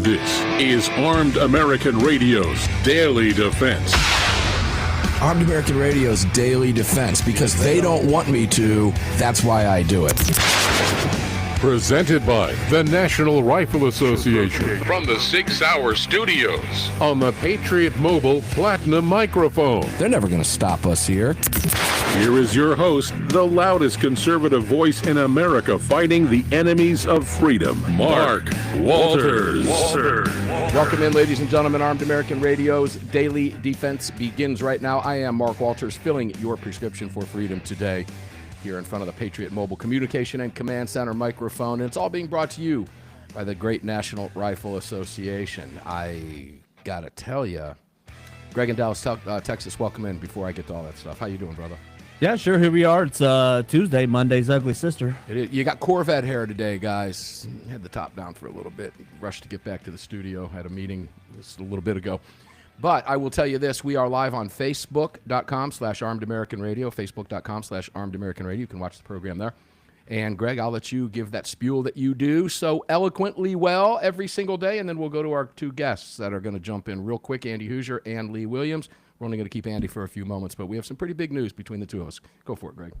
This is Armed American Radio's Daily Defense. Armed American Radio's Daily Defense, because they don't want me to, that's why I do it. Presented by the National Rifle Association from the 6 Hour Studios on the Patriot Mobile Platinum microphone. They're never going to stop us here. Here is your host, the loudest conservative voice in America fighting the enemies of freedom, Mark Walters. Welcome in, ladies and gentlemen. Armed American Radio's Daily Defense begins right now. I am Mark Walters, filling your prescription for freedom today here in front of the Patriot Mobile Communication and Command Center microphone. And it's all being brought to you by the great National Rifle Association. I got to tell you, Greg in Dallas, Texas, welcome in before I get to all that stuff. How you doing, brother? Yeah, sure. Here we are. It's Tuesday, Monday's ugly sister. You got Corvette hair today, guys. Had the top down for a little bit. Rushed to get back to the studio. Had a meeting just a little bit ago. But I will tell you this. We are live on Facebook.com/Armed American Radio. Facebook.com/Armed American Radio. You can watch the program there. And, Greg, I'll let you give that spiel that you do so eloquently well every single day. And then we'll go to our two guests that are going to jump in real quick, Andy Hoosier and Lee Williams. We're only going to keep Andy for a few moments, but we have some pretty big news between the two of us. Go for it, Greg.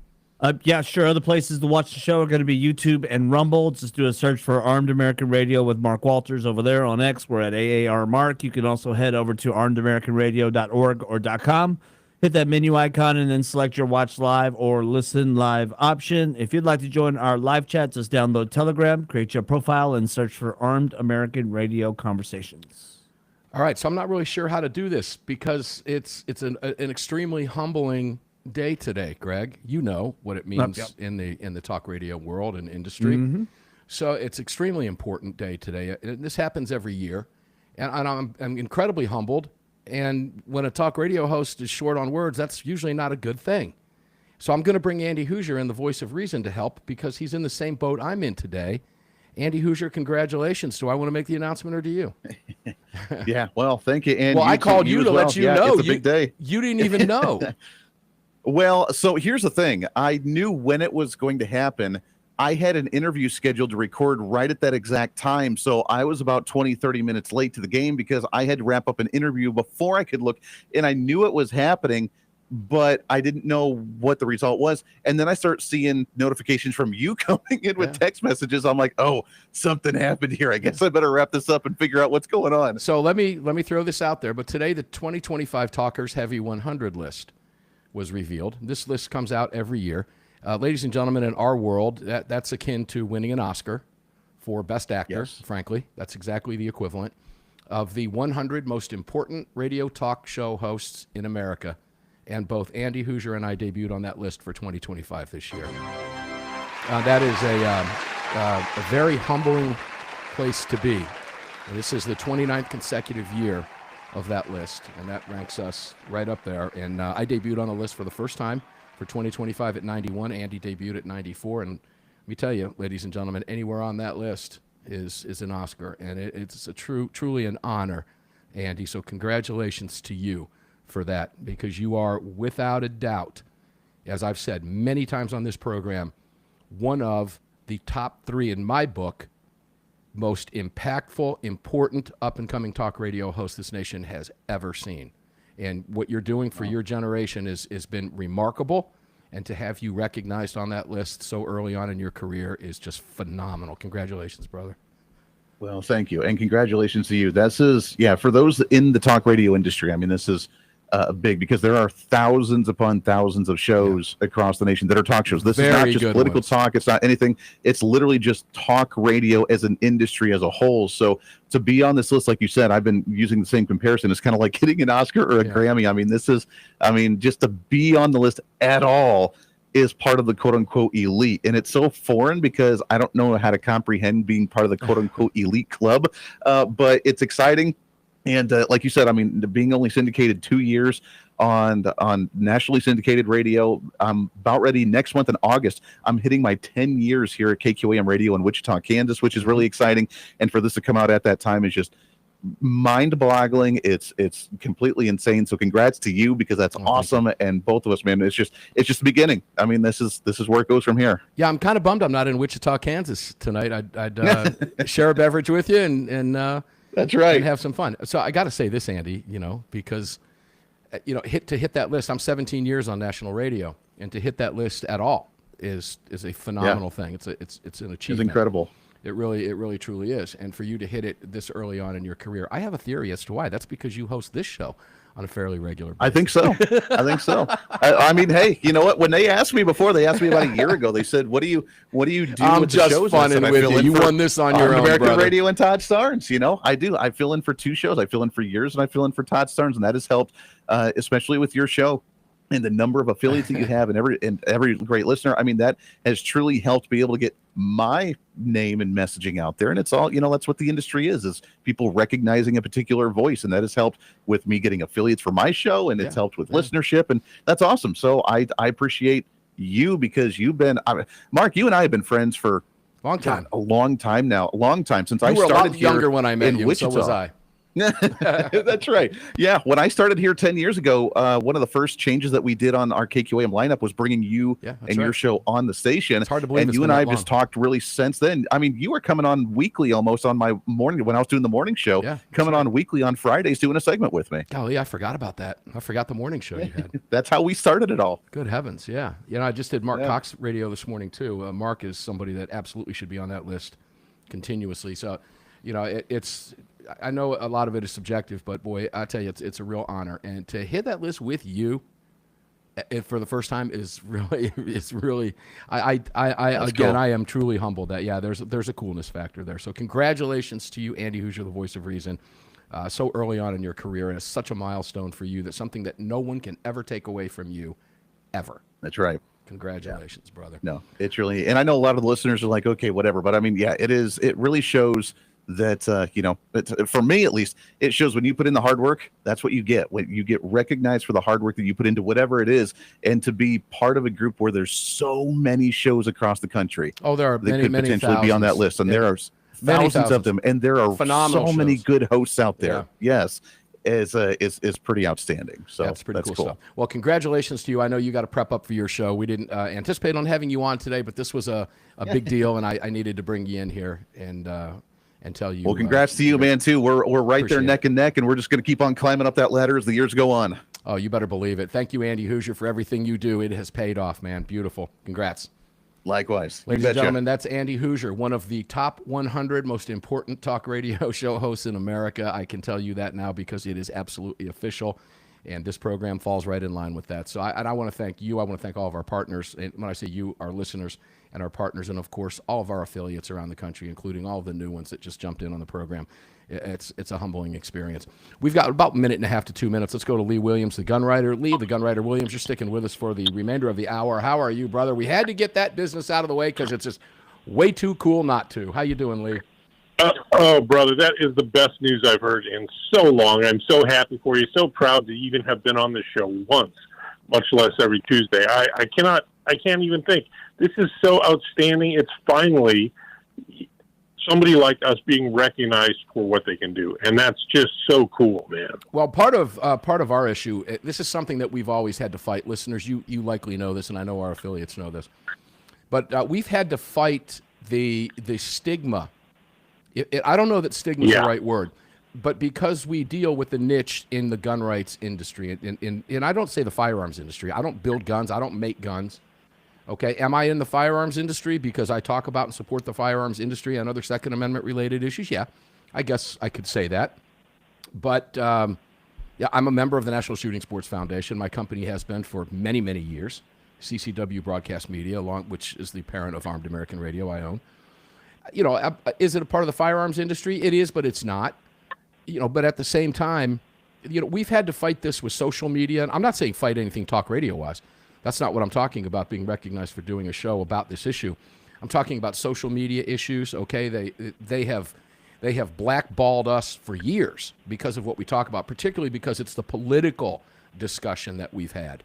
Yeah, sure. Other places to watch the show are going to be YouTube and Rumble. Just do a search for Armed American Radio with Mark Walters over there on X. We're at AAR Mark. You can also head over to armedamericanradio.org or .com. Hit that menu icon and then select your watch live or listen live option. If you'd like to join our live chat, just download Telegram, create your profile, and search for Armed American Radio Conversations. All right, so I'm not really sure how to do this because it's an extremely humbling day today, Greg. You know what it means in the talk radio world and industry. Mm-hmm. So it's extremely important day today. This happens every year, and I'm incredibly humbled. And when a talk radio host is short on words, that's usually not a good thing. So I'm going to bring Andy Hoosier in, the voice of reason, to help because he's in the same boat I'm in today. Andy Hoosier, congratulations. Do I want to make the announcement or do you? Yeah, well, thank you, Andy. Well, I called you to let you know. It's a big day. You didn't even know. Well, so here's the thing. I knew when it was going to happen. I had an interview scheduled to record right at that exact time. So I was about 20, 30 minutes late to the game because I had to wrap up an interview before I could look. And I knew it was happening, but I didn't know what the result was. And then I start seeing notifications from you coming in with text messages. I'm like, oh, something happened here. I guess I better wrap this up and figure out what's going on. So let me throw this out there. But today, the 2025 Talkers Heavy 100 list was revealed. This list comes out every year. Ladies and gentlemen, in our world, that's akin to winning an Oscar for Best Actor, frankly. That's exactly the equivalent of the 100 most important radio talk show hosts in America. And both Andy Hoosier and I debuted on that list for 2025 this year. That is a very humbling place to be. This is the 29th consecutive year of that list, and that ranks us right up there. And I debuted on the list for the first time for 2025 at 91. Andy debuted at 94. And let me tell you, ladies and gentlemen, anywhere on that list is an Oscar. And it's truly an honor, Andy. So congratulations to you for that, because you are, without a doubt, as I've said many times on this program, one of the top 3 in my book most impactful, important, up-and-coming talk radio hosts this nation has ever seen. And what you're doing for your generation has been remarkable, and to have you recognized on that list so early on in your career is just phenomenal. Congratulations, brother. Well, thank you, and congratulations to you. This is, for those in the talk radio industry, I mean, this is big, because there are thousands upon thousands of shows across the nation that are talk shows. This is not just political talk. It's not anything. It's literally just talk radio as an industry as a whole. So to be on this list, like you said, I've been using the same comparison. It's kind of like getting an Oscar or a Grammy. I mean, just to be on the list at all is part of the quote-unquote elite. And it's so foreign because I don't know how to comprehend being part of the quote-unquote elite club, but it's exciting. And like you said, I mean, being only syndicated 2 years on nationally syndicated radio, I'm about ready next month in August. I'm hitting my 10 years here at KQAM Radio in Wichita, Kansas, which is really exciting. And for this to come out at that time is just mind-boggling. It's completely insane. So congrats to you, because that's awesome. And both of us, man, it's just the beginning. I mean, this is where it goes from here. Yeah, I'm kind of bummed I'm not in Wichita, Kansas tonight. I'd share a beverage with you and That's right. And have some fun. So I got to say this, Andy, because to hit that list. I'm 17 years on national radio, and to hit that list at all is a phenomenal thing. It's an achievement. It's incredible. It really truly is. And for you to hit it this early on in your career, I have a theory as to why. That's because you host this show on a fairly regular basis. I think so. I mean, hey, you know what? When they asked me before, they asked me about a year ago. They said, "What do you do?" I'm with just the shows? funning with you. You won this on your own, American brother. Radio and Todd Starnes. I do. I fill in for 2 shows. I fill in for yours, and I fill in for Todd Starnes, and that has helped, especially with your show and the number of affiliates that you have, and every great listener. I mean, that has truly helped be able to get my name and messaging out there. And it's all, that's what the industry is people recognizing a particular voice. And that has helped with me getting affiliates for my show, and it's helped with listenership. And that's awesome. So I appreciate you, because Mark, you and I have been friends for a long time now, since I started you were a lot here younger when I met in you, Wichita. so was I. That's right. Yeah, when I started here 10 years ago, one of the first changes that we did on our KQAM lineup was bringing you and your show on the station. It's hard to believe. And you and I have just talked really since then. I mean, you were coming on weekly almost on my morning when I was doing the morning show. Coming on weekly on Fridays doing a segment with me. Golly, I forgot about that. I forgot the morning show you had. That's how we started it all. Good heavens, yeah. I just did Mark Cox radio this morning too. Mark is somebody that absolutely should be on that list continuously. So, it's. I know a lot of it is subjective, but boy, I tell you, it's a real honor. And to hit that list with you for the first time is really. I am truly humbled that there's a coolness factor there. So congratulations to you, Andy Hoosier, the voice of reason, so early on in your career, and it's such a milestone for you. That's something that no one can ever take away from you, ever. That's right. Congratulations, brother. No, it's really, and I know a lot of the listeners are like, okay, whatever, but I mean, it is. It really shows that for me at least, it shows when you put in the hard work, that's what you get. When you get recognized for the hard work that you put into whatever it is, and to be part of a group where there's so many shows across the country. Oh, there are that many, could many potentially thousands. be on that list, and there are thousands of them, and there are phenomenal so many shows. good hosts out there. Yes. Is pretty outstanding. So that's pretty cool stuff. Well, congratulations to you. I know you got to prep up for your show. We didn't anticipate on having you on today, but this was a big deal, and I needed to bring you in here and tell you. Well, congrats to you, man, too. We're right there neck and neck, and we're just going to keep on climbing up that ladder as the years go on. Oh, you better believe it. Thank you, Andy Hoosier, for everything you do. It has paid off, man. Beautiful. Congrats. Likewise. Ladies and gentlemen, that's Andy Hoosier, one of the top 100 most important talk radio show hosts in America. I can tell you that now because it is absolutely official, and this program falls right in line with that. So I want to thank you. I want to thank all of our partners. And when I say you, our listeners and our partners, and, of course, all of our affiliates around the country, including all of the new ones that just jumped in on the program. It's a humbling experience. We've got about a minute and a half to 2 minutes. Let's go to Lee Williams, the gun writer. Lee, the gun writer Williams, you're sticking with us for the remainder of the hour. How are you, brother? We had to get that business out of the way because it's just way too cool not to. How you doing, Lee? Brother, that is the best news I've heard in so long. I'm so happy for you. So proud to even have been on this show once, much less every Tuesday. I can't even think. This is so outstanding. It's finally somebody like us being recognized for what they can do, and that's just so cool, man. Well, part of our issue, this is something that we've always had to fight. Listeners, you likely know this, and I know our affiliates know this, but we've had to fight the stigma. I don't know that stigma is the right word, but because we deal with the niche in the gun rights industry, and I don't say the firearms industry. I don't build guns. I don't make guns. Okay, am I in the firearms industry because I talk about and support the firearms industry and other Second Amendment related issues? Yeah, I guess I could say that. But I'm a member of the National Shooting Sports Foundation. My company has been for many, many years. CCW Broadcast Media, which is the parent of Armed American Radio I own. Is it a part of the firearms industry? It is, but it's not. But at the same time, we've had to fight this with social media. And I'm not saying fight anything talk radio-wise. That's not what I'm talking about, being recognized for doing a show about this issue. I'm talking about social media issues, okay? They have blackballed us for years because of what we talk about, particularly because it's the political discussion that we've had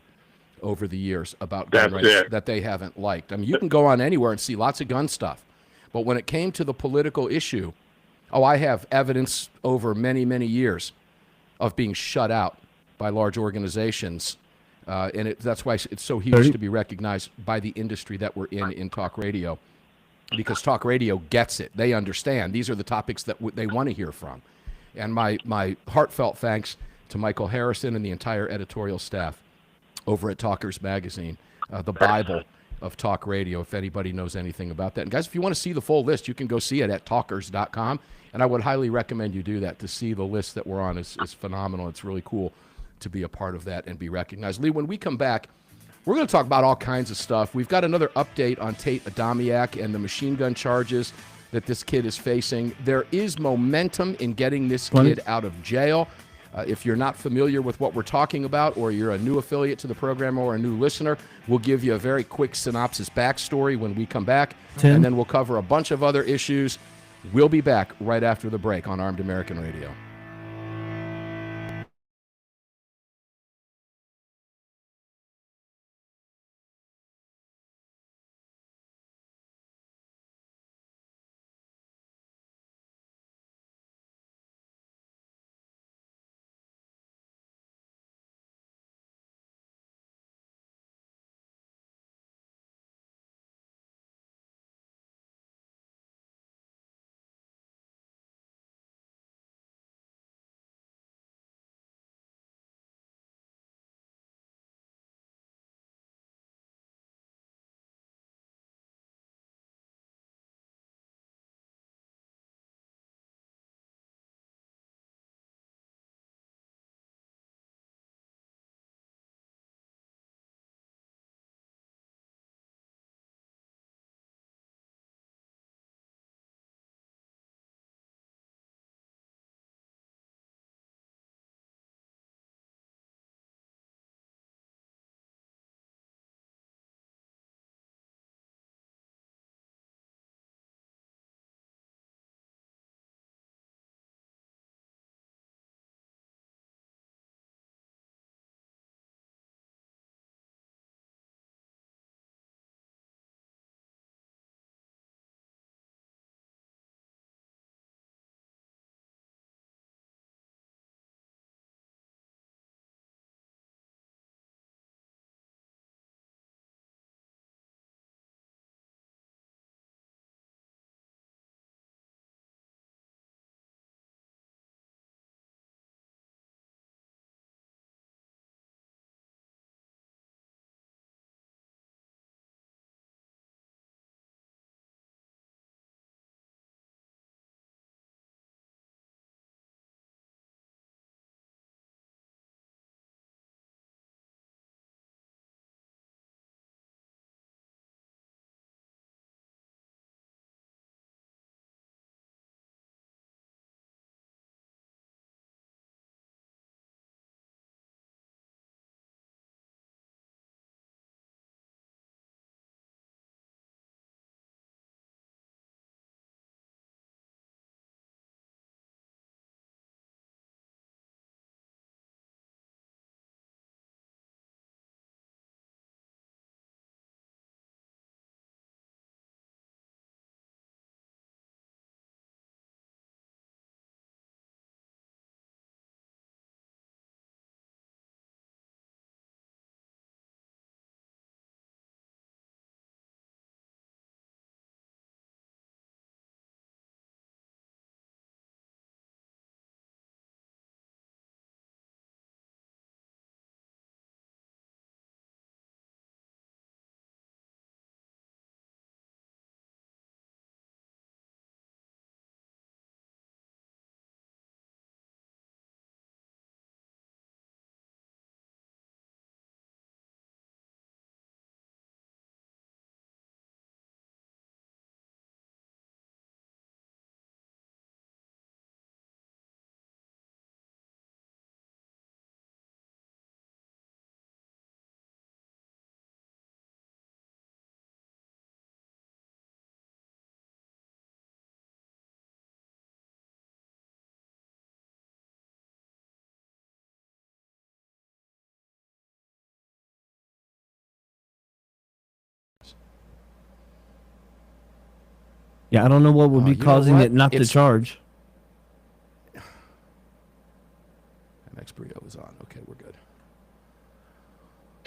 over the years about gun rights that they haven't liked. I mean, you can go on anywhere and see lots of gun stuff. But when it came to the political issue, I have evidence over many, many years of being shut out by large organizations. And that's why it's so huge to be recognized by the industry that we're in talk radio, because talk radio gets it. They understand. These are the topics that they want to hear from. And my heartfelt thanks to Michael Harrison and the entire editorial staff over at Talkers Magazine, the Bible of talk radio, if anybody knows anything about that. And guys, if you want to see the full list, you can go see it at talkers.com. And I would highly recommend you do that. To see the list that we're on is phenomenal. It's really cool to be a part of that and be recognized. Lee, when we come back, we're going to talk about all kinds of stuff. We've got another update on Tate Adamiak and the machine gun charges that this kid is facing. There is momentum in getting this kid out of jail. If you're not familiar with what we're talking about, or you're a new affiliate to the program or a new listener, we'll give you a very quick synopsis backstory when we come back, and then we'll cover a bunch of other issues. We'll be back right after the break on Armed American Radio. Yeah, I don't know what would be causing it not to charge. MX Brio is on. Okay, we're good.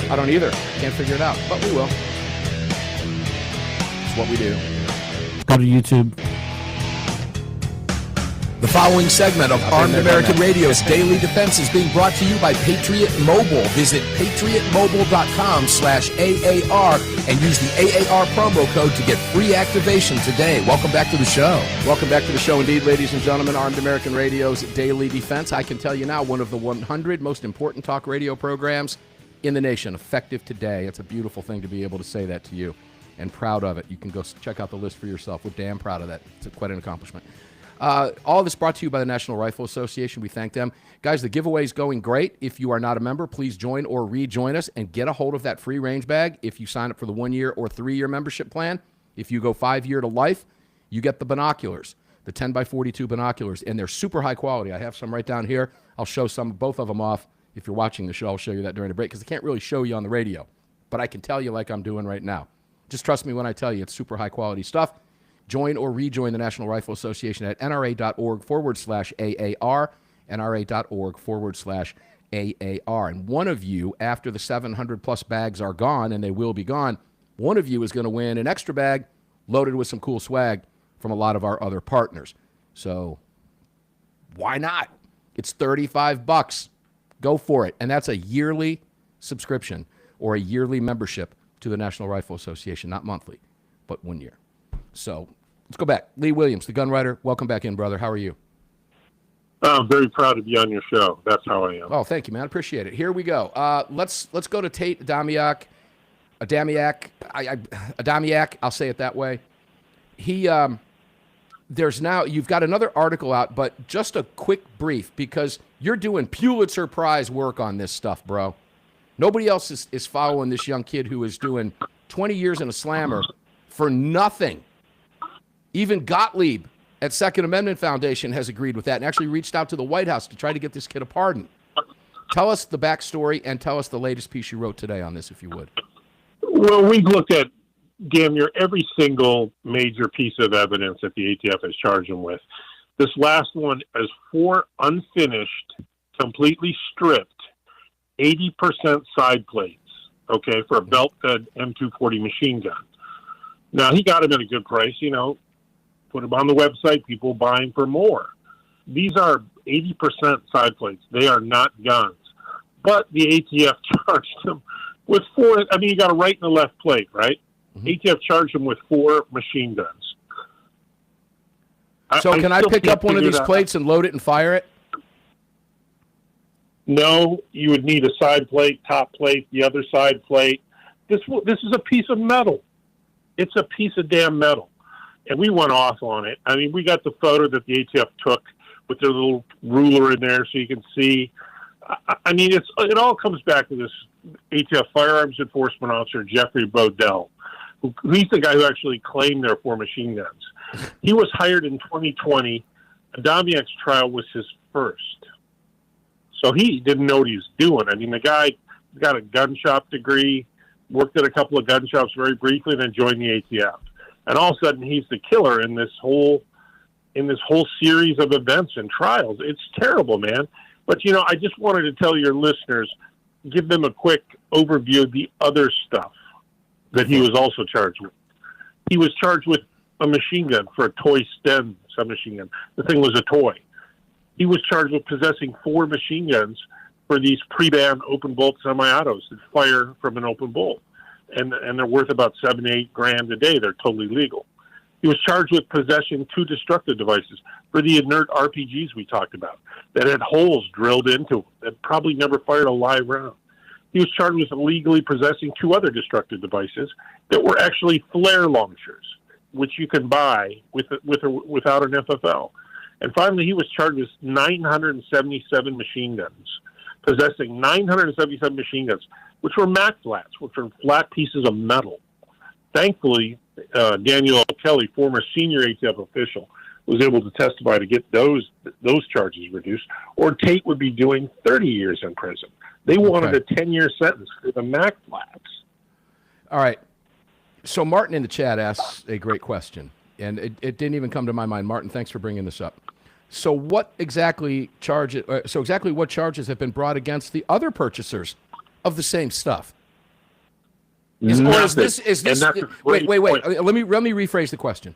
I don't either. Can't figure it out, but we will. It's what we do. Go to YouTube. The following segment of Armed American Radio's Daily Defense is being brought to you by Patriot Mobile. Visit patriotmobile.com/AAR and use the AAR promo code to get free activation today. Welcome back to the show. Welcome back to the show indeed, ladies and gentlemen. Armed American Radio's Daily Defense. I can tell you now, one of the 100 most important talk radio programs in the nation, effective today. It's a beautiful thing to be able to say that to you, and proud of it. You can go check out the list for yourself. We're damn proud of that. It's quite an accomplishment. All of this brought to you by the National Rifle Association. We thank them. Guys, the giveaway is going great. If you are not a member, please join or rejoin us and get a hold of that free range bag. If you sign up for the 1-year or 3-year membership plan, if you go 5-year to life, you get the binoculars, the 10x42 binoculars, and they're super high quality. I have some right down here. I'll show both of them off. If you're watching the show, I'll show you that during the break because I can't really show you on the radio, but I can tell you like I'm doing right now. Just trust me when I tell you it's super high quality stuff. Join or rejoin the National Rifle Association at nra.org/AAR, nra.org/AAR. And one of you, after the 700 plus bags are gone, and they will be gone, one of you is going to win an extra bag loaded with some cool swag from a lot of our other partners. So why not? It's $35. Go for it. And that's a yearly subscription or a yearly membership to the National Rifle Association, not monthly, but 1 year. So let's go back. Lee Williams, the gun writer. Welcome back in, brother. How are you? I'm very proud to be on your show. That's how I am. Oh, thank you, man. I appreciate it. Here we go. Let's go to Tate Adamiak. Adamiak. I'll say it that way. There's now, you've got another article out, but just a quick brief because you're doing Pulitzer Prize work on this stuff, bro. Nobody else is following this young kid who is doing 20 years in a slammer for nothing. Even Gottlieb at Second Amendment Foundation has agreed with that and actually reached out to the White House to try to get this kid a pardon. Tell us the backstory and tell us the latest piece you wrote today on this, if you would. Well, we've looked at damn near every single major piece of evidence that the ATF has charged him with. This last one is 4 unfinished, completely stripped, 80% side plates, okay, for a belt-fed M240 machine gun. Now, he got him at a good price, put him on the website, people buying for more. These are 80% side plates. They are not guns. But the ATF charged him with 4, you got a right and a left plate, right? Mm-hmm. ATF charged him with 4 machine guns. So can I pick up one of these plates and load it and fire it? No, you would need a side plate, top plate, the other side plate. This is a piece of metal. It's a piece of damn metal. And we went off on it. We got the photo that the ATF took with their little ruler in there so you can see. It all comes back to this ATF firearms enforcement officer, Jeffrey Bodell. He's the guy who actually claimed there 4 machine guns. He was hired in 2020. Adamiak's trial was his first. So he didn't know what he was doing. The guy got a gun shop degree, worked at a couple of gun shops very briefly, and then joined the ATF. And all of a sudden, he's the killer in this whole series of events and trials. It's terrible, man. But, I just wanted to tell your listeners, give them a quick overview of the other stuff that he was also charged with. He was charged with a machine gun for a toy Sten submachine gun. The thing was a toy. He was charged with possessing 4 machine guns for these pre-banned open bolt semi-autos that fire from an open bolt. And they're worth about $7 to $8 grand a day. They're totally legal. He was charged with possessing 2 destructive devices for the inert RPGs we talked about that had holes drilled into them that probably never fired a live round. He was charged with illegally possessing 2 other destructive devices that were actually flare launchers, which you can buy without an FFL. And finally, he was charged with 977 machine guns, possessing 977 machine guns, which were Mac flats, which were flat pieces of metal. Thankfully, Daniel Kelly, former senior ATF official, was able to testify to get those charges reduced, or Tate would be doing 30 years in prison. They wanted a 10-year sentence for the Mac flats. All right. So Martin in the chat asks a great question, and it didn't even come to my mind. Martin, thanks for bringing this up. So what exactly what charges have been brought against the other purchasers of the same stuff? Wait. Let me rephrase the question.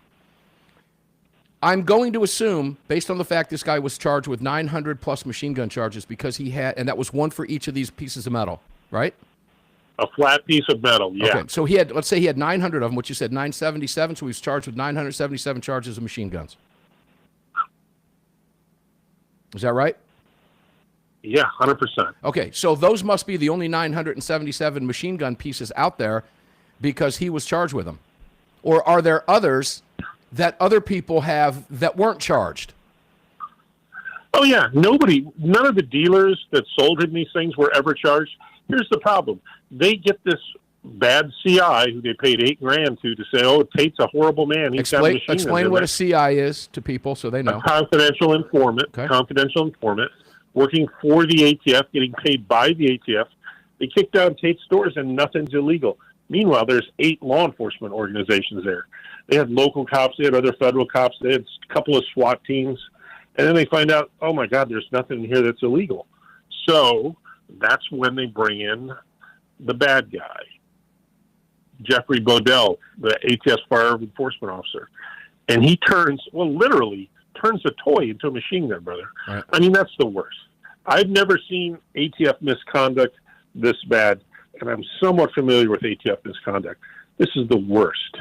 I'm going to assume, based on the fact this guy was charged with 900 plus machine gun charges because he had, and that was one for each of these pieces of metal, right? A flat piece of metal, yeah. Okay, so he had, let's say he had 900 of them, which you said 977, so he was charged with 977 charges of machine guns. Is that right? Yeah, 100%. Okay, so those must be the only 977 machine gun pieces out there because he was charged with them. Or are there others that other people have that weren't charged? Oh, yeah. None of the dealers that sold him these things were ever charged. Here's the problem. They get this bad CI who they paid $8,000 to say, oh, Tate's a horrible man. He's got machine guns. Explain what a CI is to people so they know. A confidential informant. Okay. Confidential informant working for the ATF, getting paid by the ATF. They kick down Tate's stores and nothing's illegal. Meanwhile, there's 8 law enforcement organizations there. They had local cops. They had other federal cops. They had a couple of SWAT teams. And then they find out, oh, my God, there's nothing in here that's illegal. So that's when they bring in the bad guy, Jeffrey Bodell, the ATF's firearm enforcement officer. And he literally turns a toy into a machine gun, brother. Right. I mean, that's the worst. I've never seen ATF misconduct this bad, and I'm somewhat familiar with ATF misconduct. This is the worst.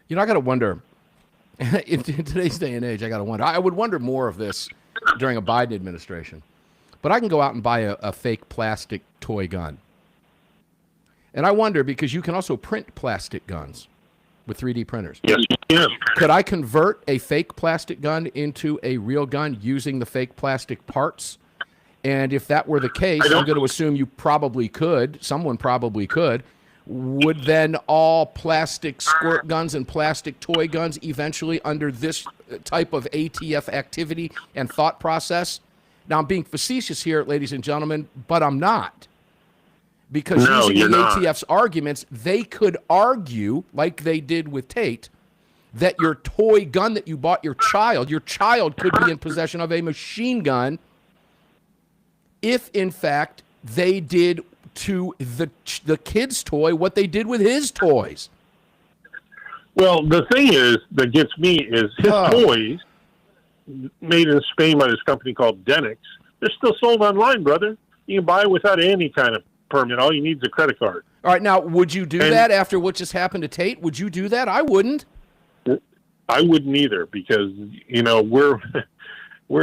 You know, I got to wonder, in today's day and age, I would wonder more of this during a Biden administration. But I can go out and buy a fake plastic toy gun. And I wonder, because you can also print plastic guns with 3D printers. Yes, you can. Could I convert a fake plastic gun into a real gun using the fake plastic parts? And if that were the case, I'm going to assume you probably could. Someone probably could. Would then all plastic squirt guns and plastic toy guns eventually under this type of ATF activity and thought process? Now, I'm being facetious here, ladies and gentlemen, but I'm not. Because using the ATF's arguments, they could argue, like they did with Tate, that your toy gun that you bought your child could be in possession of a machine gun if, in fact, they did to the kid's toy what they did with his toys. Well, the thing is that gets me is his toys, made in Spain by this company called Denix, they're still sold online, brother. You can buy it without any kind of permit. All you need is a credit card. All right, now, would you do that after what just happened to Tate? Would you do that? I wouldn't. I wouldn't either because, you know, we're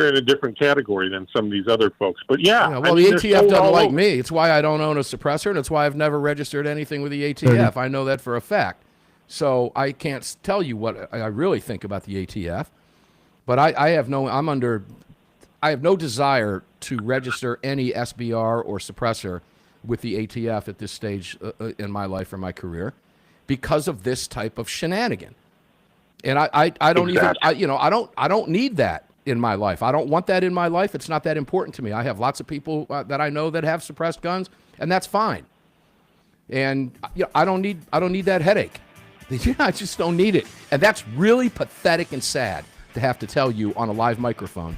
in a different category than some of these other folks. But, yeah. Well, the ATF doesn't like me. It's why I don't own a suppressor, and it's why I've never registered anything with the ATF. I know that for a fact. So I can't tell you what I really think about the ATF. But I have no desire to register any SBR or suppressor with the ATF at this stage in my life or my career because of this type of shenanigan. And I don't I don't need that in my life. I don't want that in my life. It's not that important to me. I have lots of people that I know that have suppressed guns, and that's fine. And I don't need that headache. I just don't need it. And that's really pathetic and sad to have to tell you on a live microphone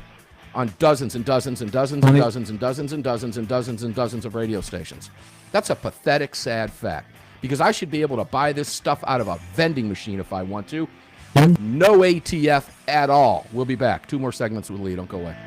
on dozens and dozens and dozens and dozens and dozens and dozens and dozens and dozens of radio stations. That's a pathetic, sad fact. Because I should be able to buy this stuff out of a vending machine if I want to. No ATF at all. We'll be back. 2 more segments with Lee. Don't go away.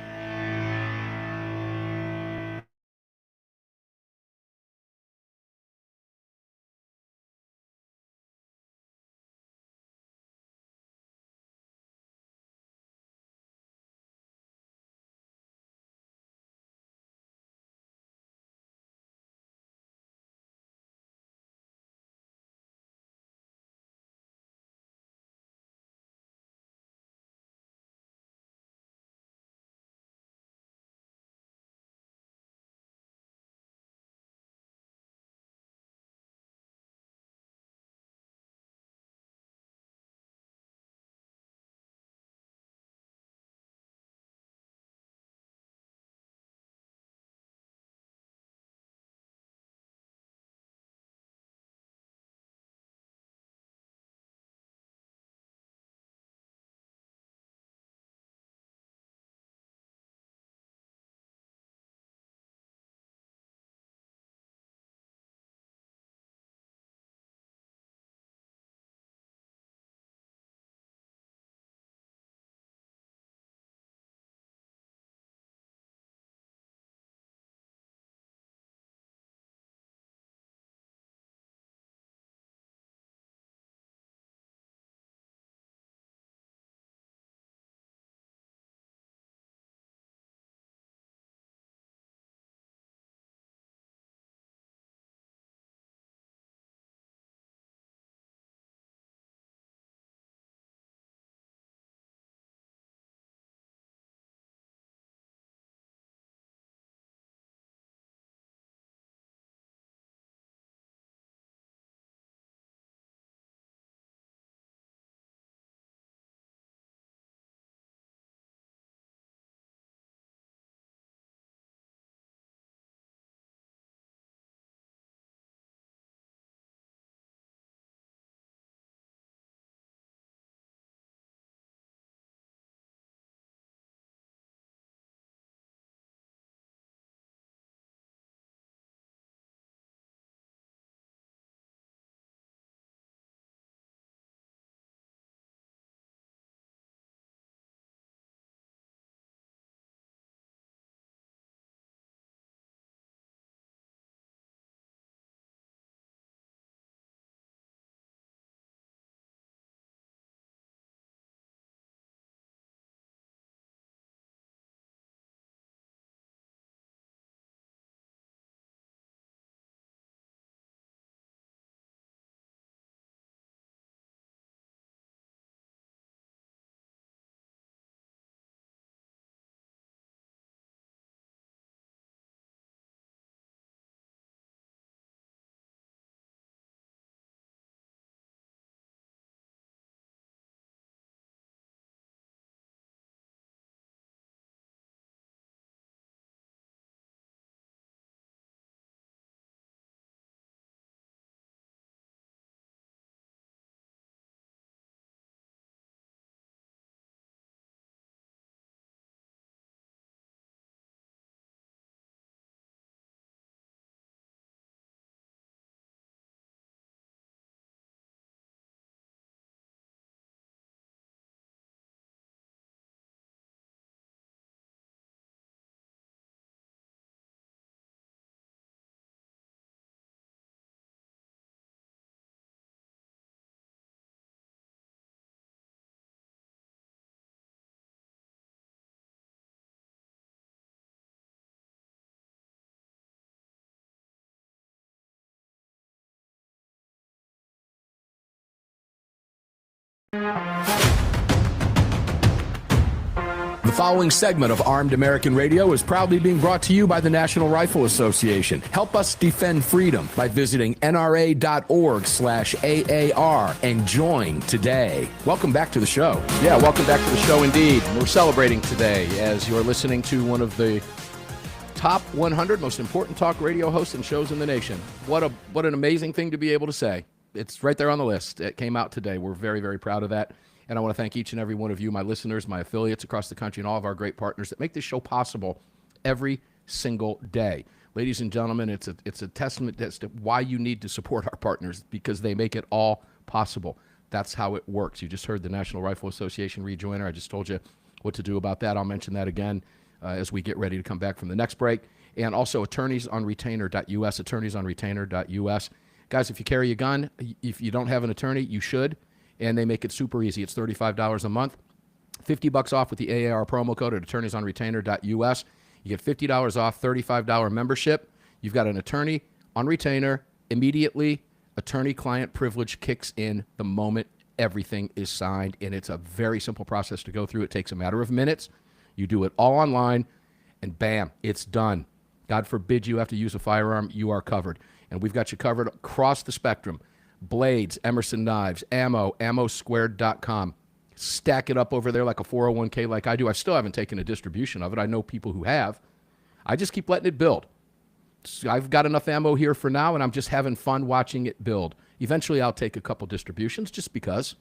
The following segment of Armed American Radio is proudly being brought to you by the National Rifle Association. Help us defend freedom by visiting nra.org/AAR and join today. Welcome back to the show. Yeah, welcome back to the show indeed. We're celebrating today as you're listening to one of the top 100 most important talk radio hosts and shows in the nation. What an amazing thing to be able to say. It's right there on the list. It came out today. We're very, very proud of that. And I want to thank each and every one of you, my listeners, my affiliates across the country, and all of our great partners that make this show possible every single day. Ladies and gentlemen, it's a testament as to why you need to support our partners, because they make it all possible. That's how it works. You just heard the National Rifle Association rejoiner. I just told you what to do about that. I'll mention that again as we get ready to come back from the next break. And also attorneysonretainer.us, attorneysonretainer.us. Guys, if you carry a gun, if you don't have an attorney, you should. And they make it super easy. It's $35 a month, $50 off with the AAR promo code at attorneysonretainer.us. You get $50 off, $35 membership. You've got an attorney on retainer immediately. Attorney-client privilege kicks in the moment everything is signed, and it's a very simple process to go through. It takes a matter of minutes. You do it all online, and bam, it's done. God forbid you have to use a firearm, you are covered. And we've got you covered across the spectrum. Blades, Emerson knives, ammo, ammosquared.com. Stack it up over there like a 401k like I do. I still haven't taken a distribution of it. I know people who have. I just keep letting it build. So I've got enough ammo here for now, and I'm just having fun watching it build. Eventually, I'll take a couple distributions just because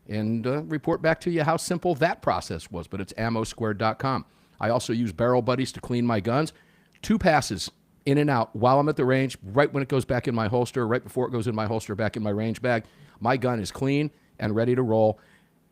and report back to you how simple that process was. But it's ammosquared.com. I also use Barrel Buddies to clean my guns. 2 passes in and out while I'm at the range, right when it goes back in my holster, right before it goes in my holster, back in my range bag. My gun is clean and ready to roll.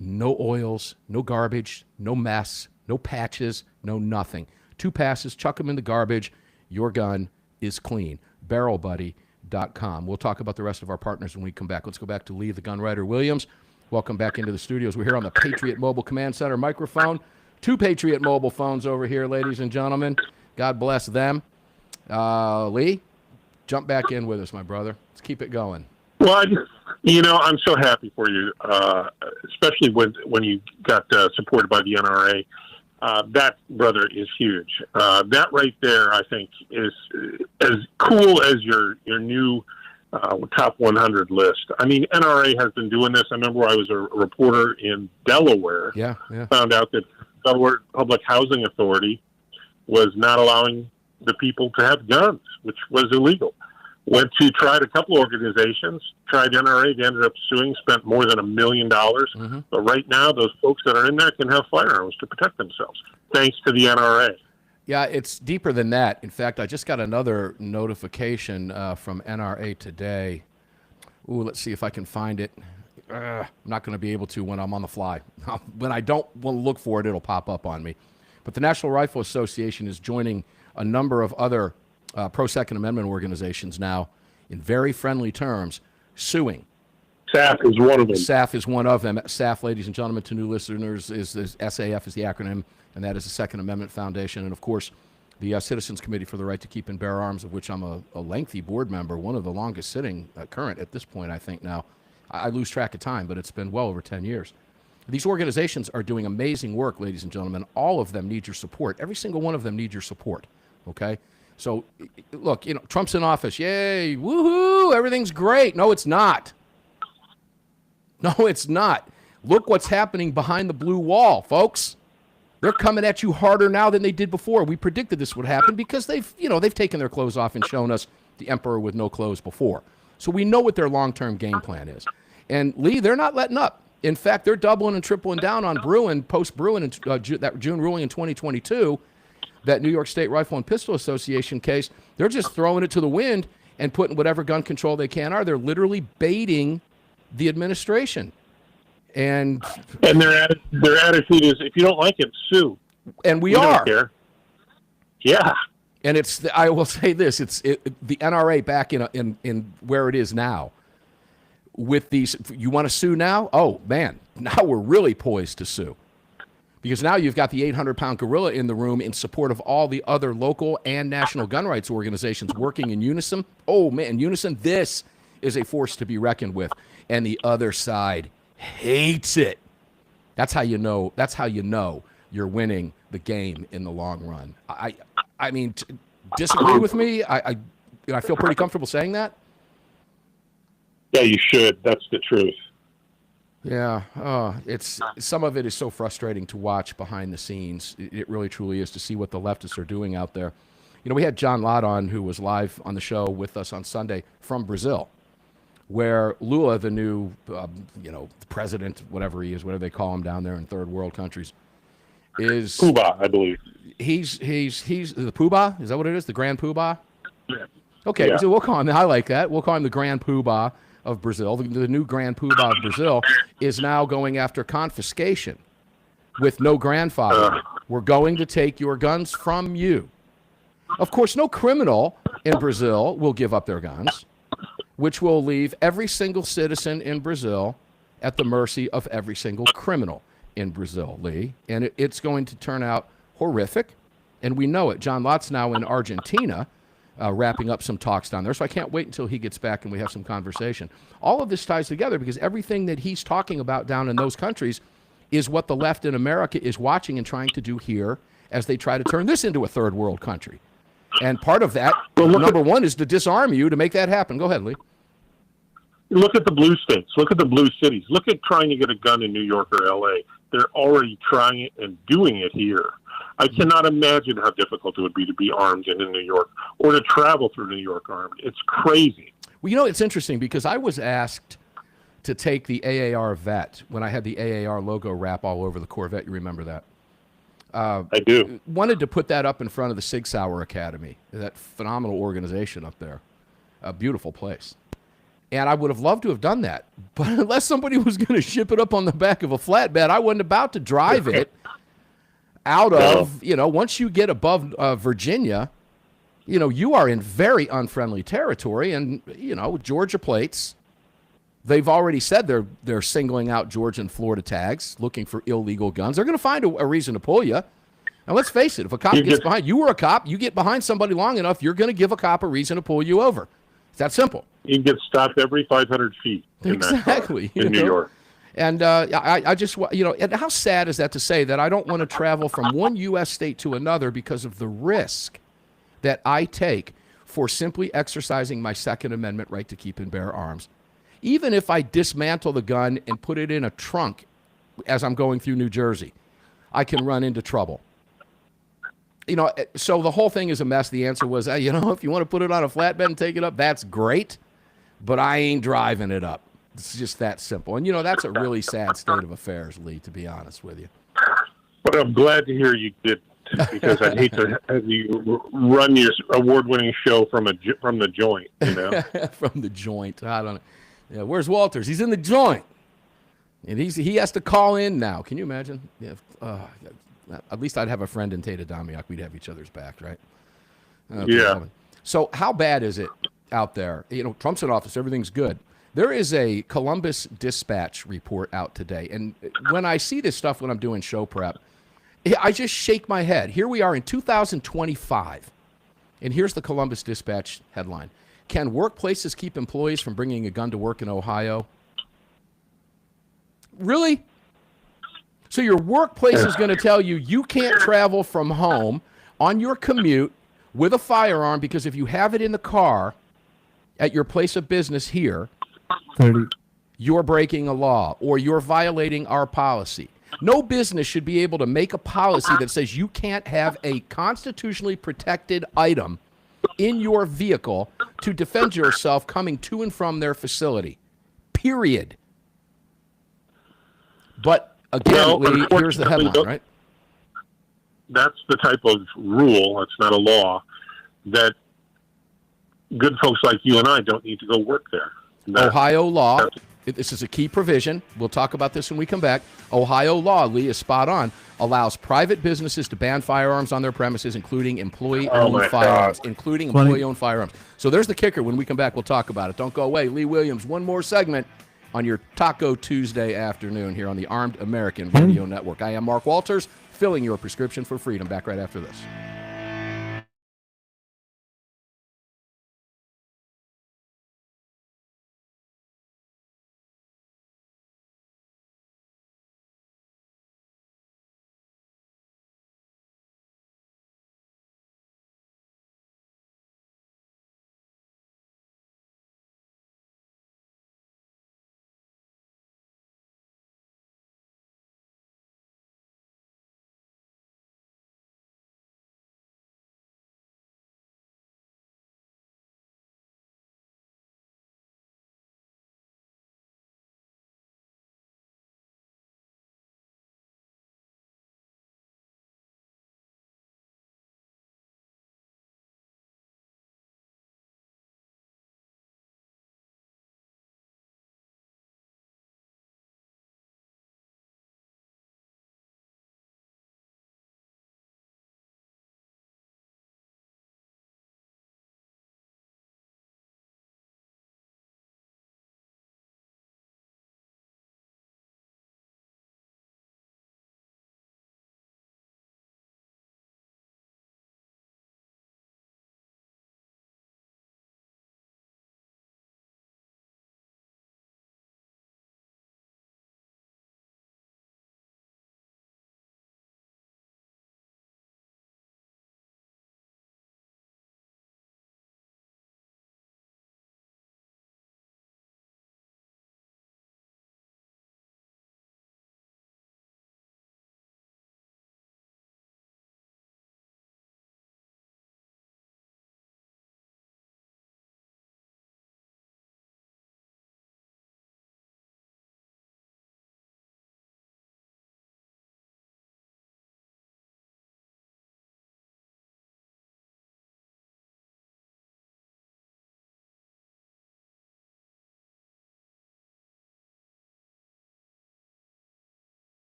No oils, no garbage, no mess, no patches, no nothing. 2 passes, chuck them in the garbage. Your gun is clean. BarrelBuddy.com. We'll talk about the rest of our partners when we come back. Let's go back to Lee, the gun writer Williams. Welcome back into the studios. We're here on the Patriot Mobile Command Center microphone. 2 Patriot Mobile phones over here, ladies and gentlemen. God bless them. Lee, jump back in with us, my brother. Let's keep it going. Well, I'm so happy for you, especially when you got supported by the NRA. That, brother, is huge. That right there, I think, is as cool as your new top 100 list. I mean, NRA has been doing this. I remember I was a reporter in Delaware. Yeah. Found out that Delaware Public Housing Authority was not allowing the people to have guns, which was illegal. Tried a couple organizations, tried NRA, they ended up suing, spent more than $1 million. Mm-hmm. But right now, those folks that are in there can have firearms to protect themselves, thanks to the NRA. Yeah, it's deeper than that. In fact, I just got another notification from NRA today. Ooh, let's see if I can find it. I'm not going to be able to when I'm on the fly. When I don't want to look for it, it'll pop up on me. But the National Rifle Association is joining a number of other pro-Second Amendment organizations now in very friendly terms, suing. SAF is one of them. SAF is one of them. SAF, ladies and gentlemen, to new listeners, is SAF is the acronym, and that is the Second Amendment Foundation. And, of course, the Citizens Committee for the Right to Keep and Bear Arms, of which I'm a lengthy board member, one of the longest sitting current at this point, I think now. I lose track of time, but it's been well over 10 years. These organizations are doing amazing work, ladies and gentlemen. All of them need your support. Every single one of them needs your support, okay? So, look, Trump's in office. Yay, woohoo, everything's great. No, it's not. No, it's not. Look what's happening behind the blue wall, folks. They're coming at you harder now than they did before. We predicted this would happen because they've taken their clothes off and shown us the emperor with no clothes before. So we know what their long-term game plan is. And, Lee, they're not letting up. In fact, they're doubling and tripling down on Bruen, post-Bruen, that June ruling in 2022, that New York State Rifle and Pistol Association case. They're just throwing it to the wind and putting whatever gun control they can are. They're literally baiting the administration. And their attitude is, if you don't like it, sue. And we are. Don't care. Yeah. And I will say this, the NRA back in where it is now. With these, you want to sue now? Oh, man, now we're really poised to sue. Because now you've got the 800-pound gorilla in the room in support of all the other local and national gun rights organizations working in unison. Oh, man, in unison, this is a force to be reckoned with. And the other side hates it. That's how you know. That's how you know you're winning the game in the long run. I mean, disagree with me? I feel pretty comfortable saying that. Yeah, you should. That's the truth. Yeah, it's some of it is so frustrating to watch behind the scenes. It really truly is, to see what the leftists are doing out there. You know, we had John Lott on, who was live on the show with us on Sunday from Brazil, where Lula, the new, the president, whatever he is, whatever they call him down there in third world countries, is Cuba, I believe. He's the Poobah. Is that what it is? The Grand Poobah? Yeah. Okay, Yeah. so we'll call him. I like that. We'll call him the Grand Poobah of Brazil. The new Grand Poobah of Brazil is now going after confiscation with no grandfather. We're going to take your guns from you. Of course, no criminal in Brazil will give up their guns, which will leave every single citizen in Brazil at the mercy of every single criminal in Brazil, Lee. And it's going to turn out horrific, and we know it. John Lott's now in Argentina, wrapping up some talks down there, so I can't wait until he gets back and we have some conversation. All of this ties together because everything that he's talking about down in those countries is what the left in America is watching and trying to do here as they try to turn this into a third world country. And part of that, number one, is to disarm you to make that happen. Go ahead, Lee. Look at the blue states. Look at the blue cities. Look at trying to get a gun in New York or L.A. They're already trying it and doing it here. I cannot imagine how difficult it would be to be armed in New York or to travel through New York armed. It's crazy. Well, you know, it's interesting because I was asked to take the AAR vet when I had the AAR logo wrap all over the Corvette. You remember that? I do. Wanted to put that up in front of the Sig Sauer Academy, that phenomenal organization up there. A beautiful place. And I would have loved to have done that. But unless somebody was going to ship it up on the back of a flatbed, I wasn't about to drive it out of, once you get above Virginia, you are in very unfriendly territory. And, Georgia plates, they've already said they're singling out Georgia and Florida tags, looking for illegal guns. They're going to find a reason to pull you. And let's face it, if a cop gets behind, you were a cop, you get behind somebody long enough, you're going to give a cop a reason to pull you over. It's that simple. You get stopped every 500 feet in New York. And I just, and how sad is that to say that I don't want to travel from one U.S. state to another because of the risk that I take for simply exercising my Second Amendment right to keep and bear arms. Even if I dismantle the gun and put it in a trunk as I'm going through New Jersey, I can run into trouble. So the whole thing is a mess. The answer was, if you want to put it on a flatbed and take it up, that's great, but I ain't driving it up. It's just that simple. And, that's a really sad state of affairs, Lee, to be honest with you. But I'm glad to hear you did, because I'd hate to have you run your award-winning show from the joint, From the joint. I don't know. Yeah, where's Walters? He's in the joint. And he has to call in now. Can you imagine? Yeah. At least I'd have a friend in Tata Damiak. We'd have each other's back, right? Okay, yeah. So how bad is it out there? Trump's in office. Everything's good. There is a Columbus Dispatch report out today. And when I see this stuff when I'm doing show prep, I just shake my head. Here we are in 2025. And here's the Columbus Dispatch headline. Can workplaces keep employees from bringing a gun to work in Ohio? Really? So your workplace is going to tell you can't travel from home on your commute with a firearm because if you have it in the car at your place of business here, 30. You're breaking a law or you're violating our policy. No business should be able to make a policy that says you can't have a constitutionally protected item in your vehicle to defend yourself coming to and from their facility. Period. But again, Lee, here's the headline, right? That's the type of rule, it's not a law, that good folks like you and I don't need to go work there. Ohio law, this is a key provision. We'll talk about this when we come back. Ohio law, Lee is spot on, allows private businesses to ban firearms on their premises, including employee-owned firearms. Including employee-owned firearms. So there's the kicker. When we come back, we'll talk about it. Don't go away. Lee Williams, one more segment on your Taco Tuesday afternoon here on the Armed American Radio Network. I am Mark Walters, filling your prescription for freedom. Back right after this.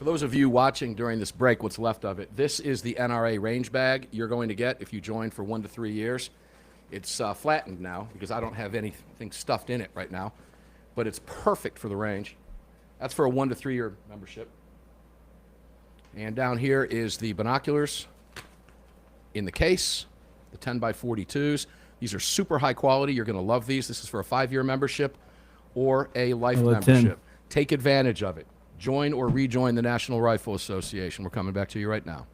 For those of you watching during this break, what's left of it, this is the NRA range bag you're going to get if you join for 1 to 3 years. It's flattened now because I don't have anything stuffed in it right now, but it's perfect for the range. That's for a 1 to 3 year membership. And down here is the binoculars in the case, the 10 by 42s. These are super high quality. You're going to love these. This is for a 5-year membership or a life membership. Take advantage of it. Join or rejoin the National Rifle Association. We're coming back to you right now.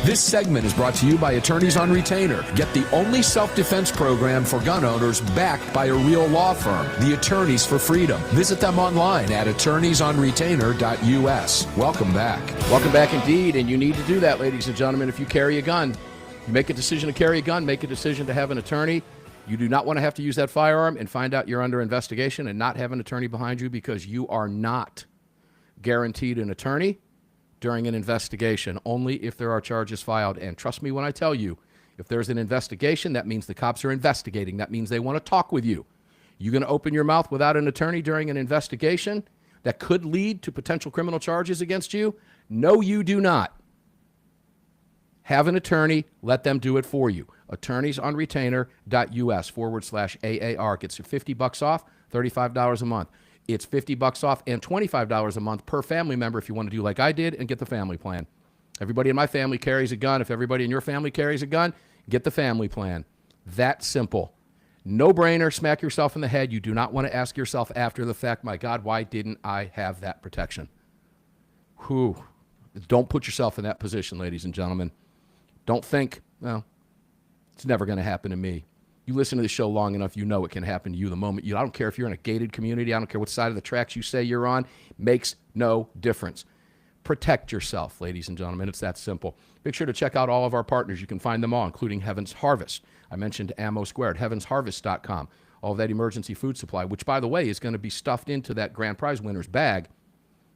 This segment is brought to you by Attorneys on Retainer. Get the only self-defense program for gun owners backed by a real law firm, the Attorneys for Freedom. Visit them online at attorneysonretainer.us. Welcome back. Welcome back indeed, and you need to do that, ladies and gentlemen, if you carry a gun. You make a decision to carry a gun, make a decision to have an attorney. You do not want to have to use that firearm and find out you're under investigation and not have an attorney behind you because you are not guaranteed an attorney during an investigation, only if there are charges filed. And trust me when I tell you, if there's an investigation, that means the cops are investigating. That means they want to talk with you. You going to open your mouth without an attorney during an investigation that could lead to potential criminal charges against you? No, you do not. Have an attorney. Let them do it for you. Attorneysonretainer.us/AAR gets you $50 off, $35 a month. It's $50 off and $25 a month per family member if you want to do like I did and get the family plan. Everybody in my family carries a gun. If everybody in your family carries a gun, get the family plan. That simple. No brainer. Smack yourself in the head. You do not want to ask yourself after the fact, my God, why didn't I have that protection? Whew. Don't put yourself in that position, ladies and gentlemen. Don't think, well, it's never going to happen to me. You listen to the show long enough, you know it can happen to you the moment you. I don't care if you're in a gated community. I don't care what side of the tracks you say you're on. Makes no difference. Protect yourself, ladies and gentlemen. It's that simple. Make sure to check out all of our partners. You can find them all, including Heaven's Harvest. I mentioned Ammo Squared, heavensharvest.com. All of that emergency food supply, which, by the way, is going to be stuffed into that grand prize winner's bag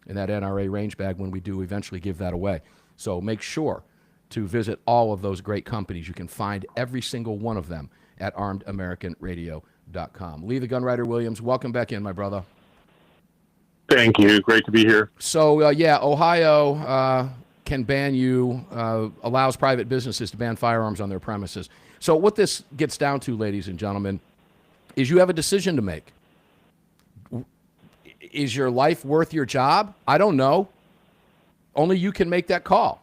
in that NRA range bag when we do eventually give that away. So make sure to visit all of those great companies. You can find every single one of them at armedamericanradio.com. Lee the Gunwriter Williams, welcome back in, my brother. Thank you. Great to be here. So, Ohio can ban you, allows private businesses to ban firearms on their premises. So what this gets down to, ladies and gentlemen, is you have a decision to make. Is your life worth your job? I don't know. Only you can make that call.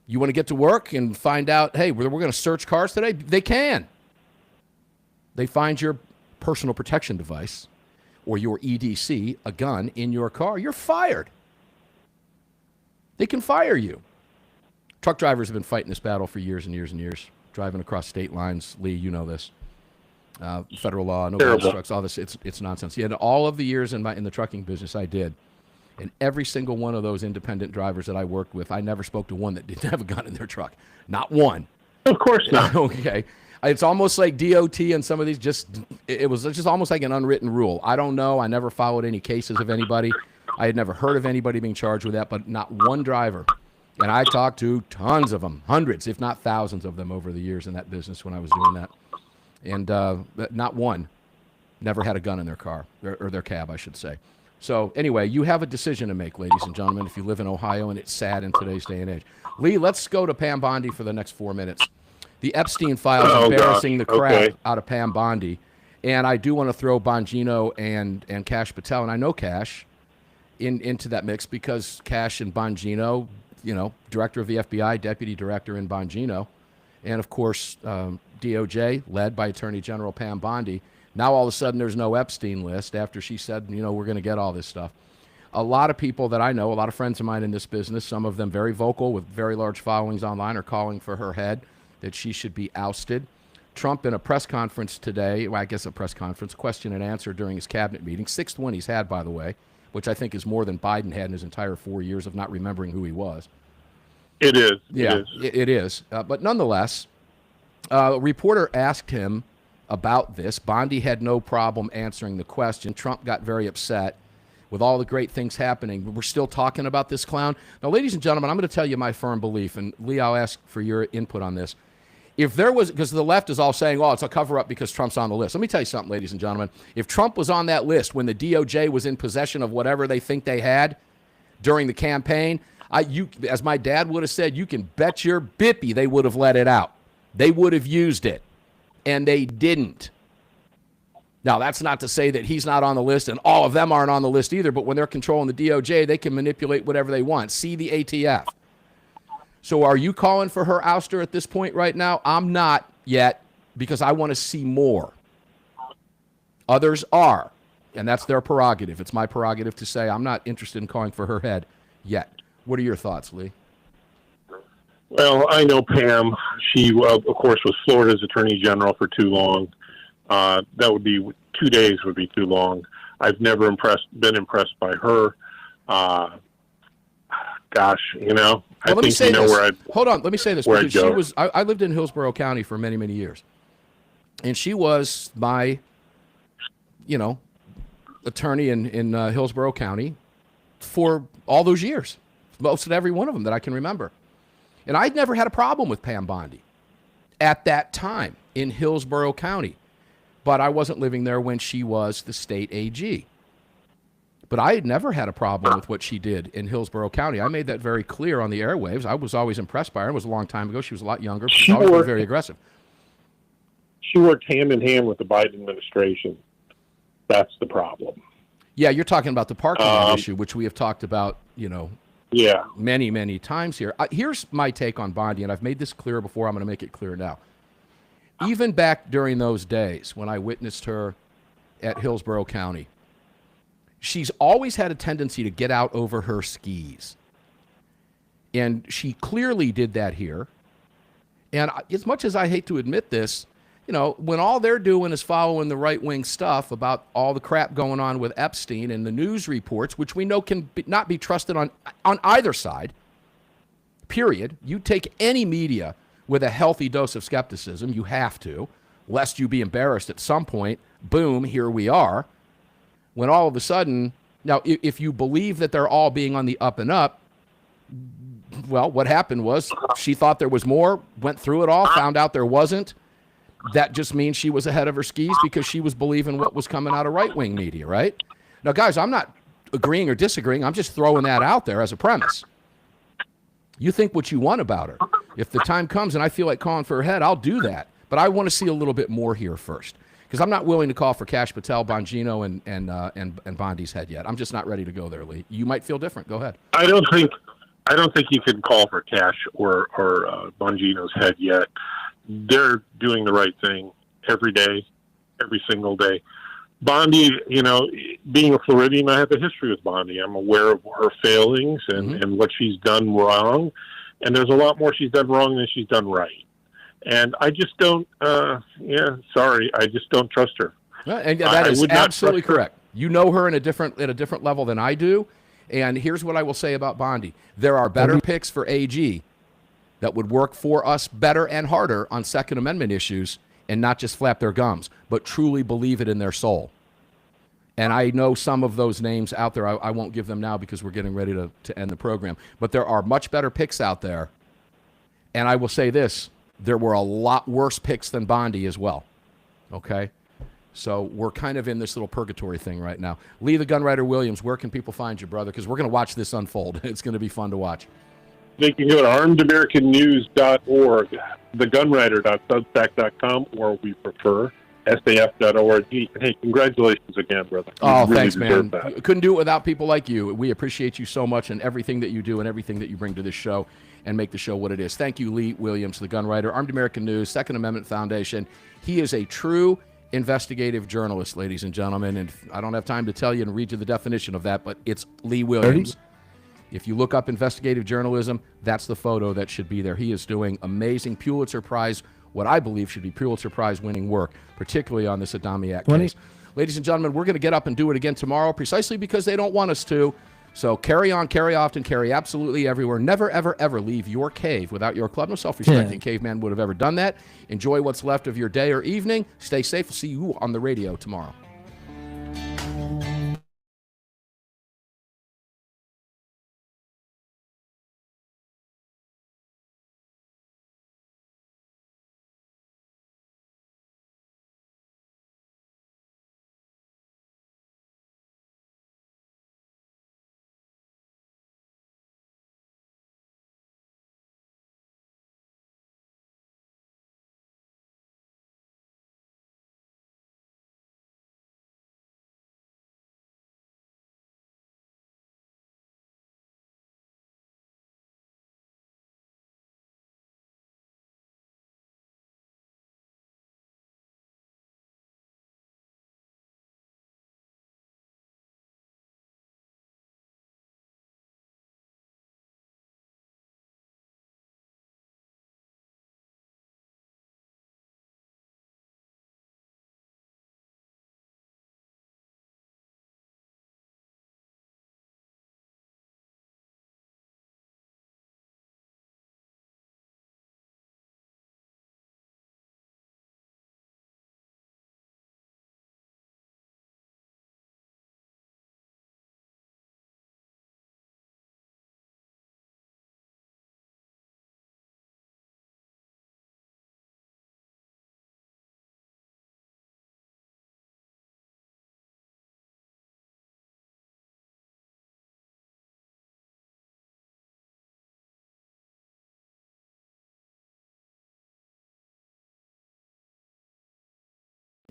You want to get to work and find out, hey, we're going to search cars today? They can. They find your personal protection device or your EDC, a gun, in your car. You're fired. They can fire you. Truck drivers have been fighting this battle for years and years and years, driving across state lines. Lee, you know this. Federal law, no gun trucks, all this. It's nonsense. Yeah, all of the years in the trucking business I did, and every single one of those independent drivers that I worked with, I never spoke to one that didn't have a gun in their truck. Not one. Of course not. Okay. It's almost like DOT and some of these it was just almost like an unwritten rule. I don't know. I never followed any cases of anybody. I had never heard of anybody being charged with that, but not one driver. And I talked to tons of them, hundreds, if not thousands of them over the years in that business when I was doing that. And not one never had a gun in their car, or their cab, I should say. So anyway, you have a decision to make, ladies and gentlemen, if you live in Ohio, and it's sad in today's day and age. Lee, let's go to Pam Bondi for the next 4 minutes. The Epstein files embarrassing the crap out of Pam Bondi. And I do want to throw Bongino and Kash Patel, and I know Kash, into that mix because Kash and Bongino, director of the FBI, deputy director in Bongino, and of course DOJ, led by Attorney General Pam Bondi. Now all of a sudden there's no Epstein list after she said, we're going to get all this stuff. A lot of people that I know, a lot of friends of mine in this business, some of them very vocal with very large followings online, are calling for her head, that she should be ousted. Trump in a press conference today, question and answer during his cabinet meeting, 6th one he's had, by the way, which I think is more than Biden had in his entire 4 years of not remembering who he was. It is. Yeah, it is. But nonetheless, a reporter asked him about this. Bondi had no problem answering the question. Trump got very upset with all the great things happening, we're still talking about this clown. Now, ladies and gentlemen, I'm going to tell you my firm belief, and Lee, I'll ask for your input on this. If there was, because the left is all saying, oh, it's a cover-up because Trump's on the list. Let me tell you something, ladies and gentlemen. If Trump was on that list when the DOJ was in possession of whatever they think they had during the campaign, as my dad would have said, you can bet your bippy they would have let it out. They would have used it, and they didn't. Now, that's not to say that he's not on the list and all of them aren't on the list either, but when they're controlling the DOJ, they can manipulate whatever they want. See the ATF. So are you calling for her ouster at this point right now? I'm not yet, because I want to see more. Others are, and that's their prerogative. It's my prerogative to say I'm not interested in calling for her head yet. What are your thoughts, Lee? Well, I know Pam. She, of course, was Florida's Attorney General for too long. That would be 2 days would be too long. I've never been impressed by her. Gosh, you know, well, I think you know where I'd. Hold on, let me say this, because she was. I lived in Hillsborough County for many, many years, and she was my, attorney in Hillsborough County for all those years, most of every one of them that I can remember, and I'd never had a problem with Pam Bondi at that time in Hillsborough County, but I wasn't living there when she was the state AG. But I had never had a problem with what she did in Hillsborough County. I made that very clear on the airwaves. I was always impressed by her. It was a long time ago. She was a lot younger. She was always very aggressive. She worked hand in hand with the Biden administration. That's the problem. Yeah, you're talking about the Parkland issue, which we have talked about, many, many times here. Here's my take on Bondi, and I've made this clear before. I'm going to make it clear now. Even back during those days when I witnessed her at Hillsborough County, she's always had a tendency to get out over her skis. And she clearly did that here. And as much as I hate to admit this, when all they're doing is following the right-wing stuff about all the crap going on with Epstein and the news reports, which we know can not be trusted on either side, period. You take any media with a healthy dose of skepticism, you have to, lest you be embarrassed at some point. Boom, here we are. When all of a sudden, now, if you believe that they're all being on the up and up, well, what happened was she thought there was more, went through it all, found out there wasn't. That just means she was ahead of her skis because she was believing what was coming out of right-wing media, right? Now, guys, I'm not agreeing or disagreeing. I'm just throwing that out there as a premise. You think what you want about her. If the time comes and I feel like calling for her head, I'll do that. But I want to see a little bit more here first, because I'm not willing to call for Kash Patel, Bongino, and Bondi's head yet. I'm just not ready to go there, Lee. You might feel different. Go ahead. I don't think you can call for Kash or Bongino's head yet. They're doing the right thing every day, every single day. Bondi, being a Floridian, I have a history with Bondi. I'm aware of her failings and what she's done wrong. And there's a lot more she's done wrong than she's done right. And I just don't, I just don't trust her. And that is absolutely correct. You know her at a different level than I do. And here's what I will say about Bondi. There are better picks for AG that would work for us better and harder on Second Amendment issues and not just flap their gums, but truly believe it in their soul. And I know some of those names out there. I won't give them now because we're getting ready to end the program. But there are much better picks out there. And I will say this. There were a lot worse picks than Bondi as well. Okay? So we're kind of in this little purgatory thing right now. Lee the Gunwriter Williams, where can people find you, brother? Because we're going to watch this unfold. It's going to be fun to watch. They can go to armedamericannews.org, thegunwriter.substack.com, or we prefer saf.org. Hey, congratulations again, brother. Oh, really thanks, man. Couldn't do it without people like you. We appreciate you so much and everything that you do and everything that you bring to this show and make the show what it is. Thank you, Lee Williams, the gun writer, Armed American News, Second Amendment Foundation. He is a true investigative journalist, ladies and gentlemen, and I don't have time to tell you and read you the definition of that, but it's Lee Williams. If you look up investigative journalism, that's the photo that should be there. He is doing amazing Pulitzer Prize, what I believe should be Pulitzer Prize winning work, particularly on this Adamiak case. Ladies and gentlemen, we're going to get up and do it again tomorrow precisely because they don't want us to. So carry on, carry often, carry absolutely everywhere. Never, ever, ever leave your cave without your club. No self-respecting caveman would have ever done that. Enjoy what's left of your day or evening. Stay safe. We'll see you on the radio tomorrow.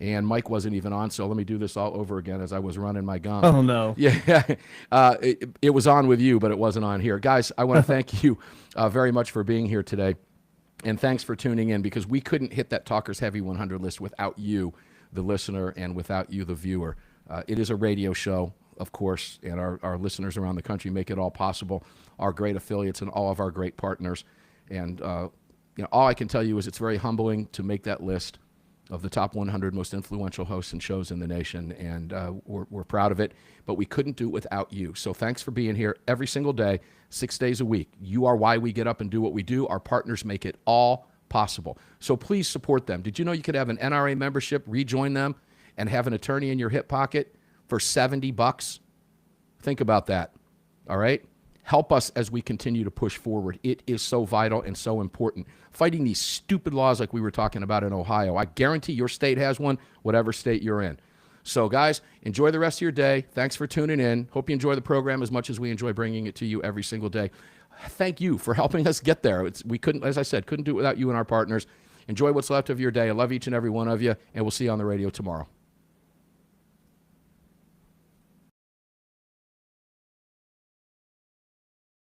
And Mike wasn't even on, so let me do this all over again as I was running my gun. Oh, no. Yeah, it was on with you, but it wasn't on here. Guys, I want to thank you very much for being here today. And thanks for tuning in, because we couldn't hit that Talkers Heavy 100 list without you, the listener, and without you, the viewer. It is a radio show, of course, and our listeners around the country make it all possible, our great affiliates and all of our great partners. And all I can tell you is it's very humbling to make that list of the top 100 most influential hosts and shows in the nation, and we're proud of it, but we couldn't do it without you. So thanks for being here every single day, 6 days a week. You are why we get up and do what we do. Our partners make it all possible. So please support them. Did you know you could have an NRA membership, rejoin them, and have an attorney in your hip pocket for $70? Think about that, all right? Help us as we continue to push forward. It is so vital and so important. Fighting these stupid laws like we were talking about in Ohio. I guarantee your state has one, whatever state you're in. So, guys, enjoy the rest of your day. Thanks for tuning in. Hope you enjoy the program as much as we enjoy bringing it to you every single day. Thank you for helping us get there. We couldn't, as I said, couldn't do it without you and our partners. Enjoy what's left of your day. I love each and every one of you, and we'll see you on the radio tomorrow.